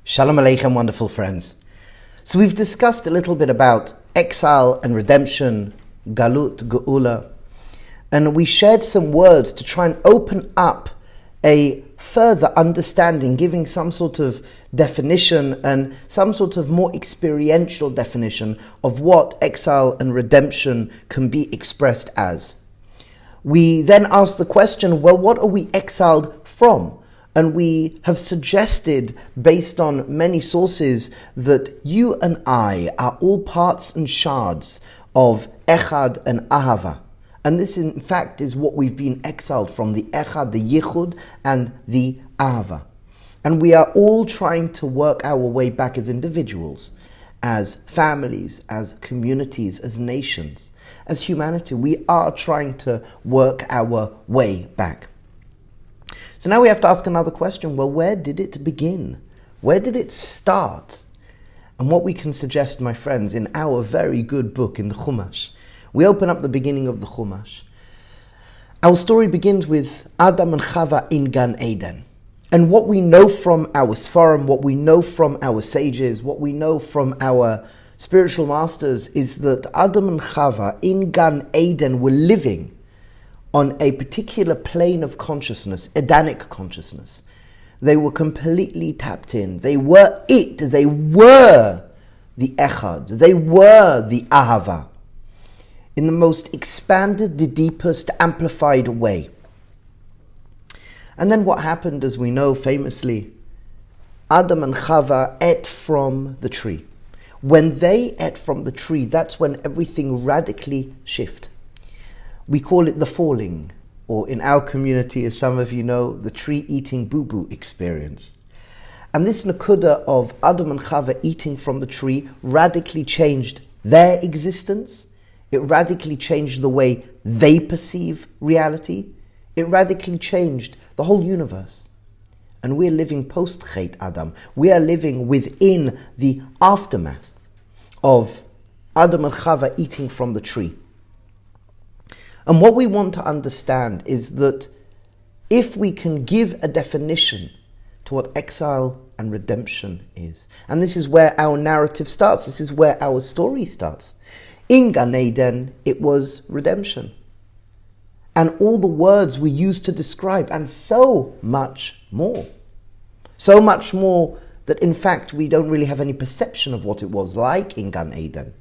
Shalom Aleichem, wonderful friends. So we've discussed a little bit about exile and redemption, galut, geula, and we shared some words to try and open up a further understanding, giving some sort of definition and some sort of more experiential definition of what exile and redemption can be expressed as. We then asked the question, well, what are we exiled from? And we have suggested, based on many sources, that you and I are all parts and shards of Echad and Ahava. And this, in fact, is what we've been exiled from, the Echad, the Yichud, and the Ahava. And we are all trying to work our way back as individuals, as families, as communities, as nations, as humanity. We are trying to work our way back. So now we have to ask another question. Well, where did it begin? Where did it start? And what we can suggest, my friends, in our very good book, in the Chumash, we open up the beginning of the Chumash. Our story begins with Adam and Chava in Gan Eden. And what we know from our Sfarim, what we know from our sages, what we know from our spiritual masters is that Adam and Chava in Gan Eden were living on a particular plane of consciousness, Edenic consciousness. They were completely tapped in. They were it. They were the Echad. They were the Ahava. In the most expanded, the deepest, amplified way. And then what happened, as we know famously, Adam and Chava ate from the tree. When they ate from the tree, that's when everything radically shifted. We call it the falling, or in our community, as some of you know, the tree-eating boo-boo experience. And this nakuda of Adam and Chava eating from the tree radically changed their existence. It radically changed the way they perceive reality. It radically changed the whole universe. And we're living post-Chet Adam. We are living within the aftermath of Adam and Chava eating from the tree. And what we want to understand is that if we can give a definition to what exile and redemption is, and this is where our narrative starts, this is where our story starts. In Gan Eden, it was redemption. And all the words we used to describe, and so much more. So much more that in fact we don't really have any perception of what it was like in Gan Eden.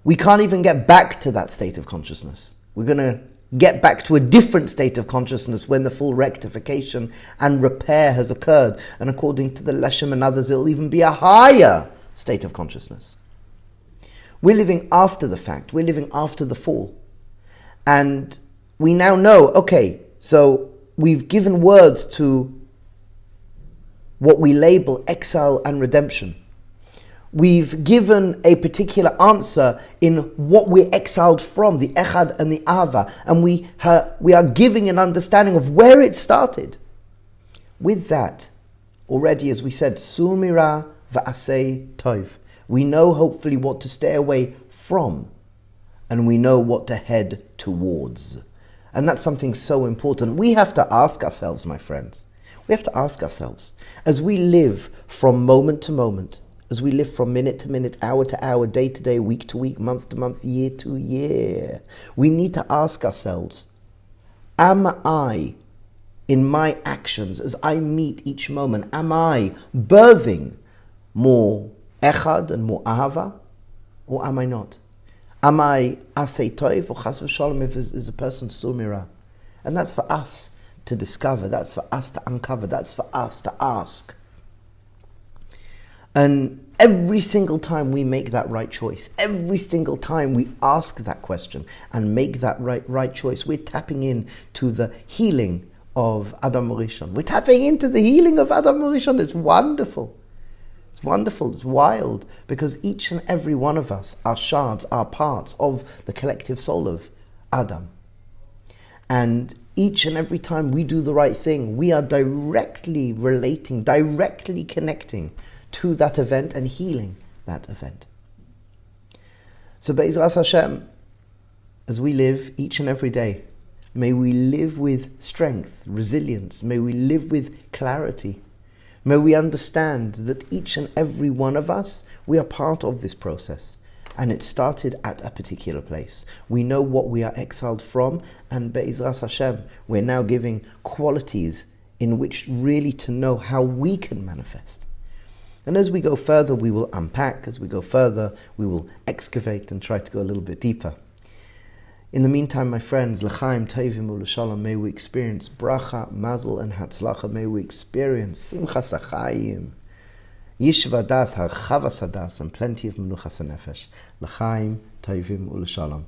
We can't even get back to that state of consciousness. We're going to get back to a different state of consciousness when the full rectification and repair has occurred. And according to the Leshem and others, it'll even be a higher state of consciousness. We're living after the fact. We're living after the fall. And we now know, okay, so we've given words to what we label exile and redemption. We've given a particular answer in what we're exiled from, the Echad and the Ahava, and we are giving an understanding of where it started. With that, already, as we said, Sumira va'asei tov. We know hopefully what to stay away from, and we know what to head towards. And that's something so important. We have to ask ourselves, my friends, we have to ask ourselves, as we live from moment to moment, as we live from minute to minute, hour to hour, day to day, week to week, month to month, year to year, we need to ask ourselves, am I, in my actions, as I meet each moment, am I birthing more Echad and more Ahava, or am I not? Am I Asei Toiv, or Chas v'Shalom, if is a person Sumira? And that's for us to discover, that's for us to uncover, that's for us to ask. And every single time we make that right choice, every single time we ask that question and make that right choice, we're tapping in to the healing of Adam Rishon. We're tapping into the healing of Adam Rishon. It's wonderful. It's wonderful. It's wild, because each and every one of us are shards, are parts of the collective soul of Adam. And each and every time we do the right thing, we are directly relating, directly connecting to that event and healing that event. So Be'ezras Hashem, as we live each and every day, may we live with strength, resilience, may we live with clarity, May we understand that each and every one of us, we are part of this process. And it started at a particular place. We know what we are exiled from, and Be'ezras Hashem, we're now giving qualities in which really to know how we can manifest. And as we go further, we will unpack. As we go further, we will excavate and try to go a little bit deeper. In the meantime, my friends, l'chaim tovim u'l'shalom, may we experience bracha, mazel, and hatzlacha. May we experience simchas hachayim, yishva das, harchavas hadas, and plenty of menuchas hanefesh. L'chaim tovim u'l'shalom.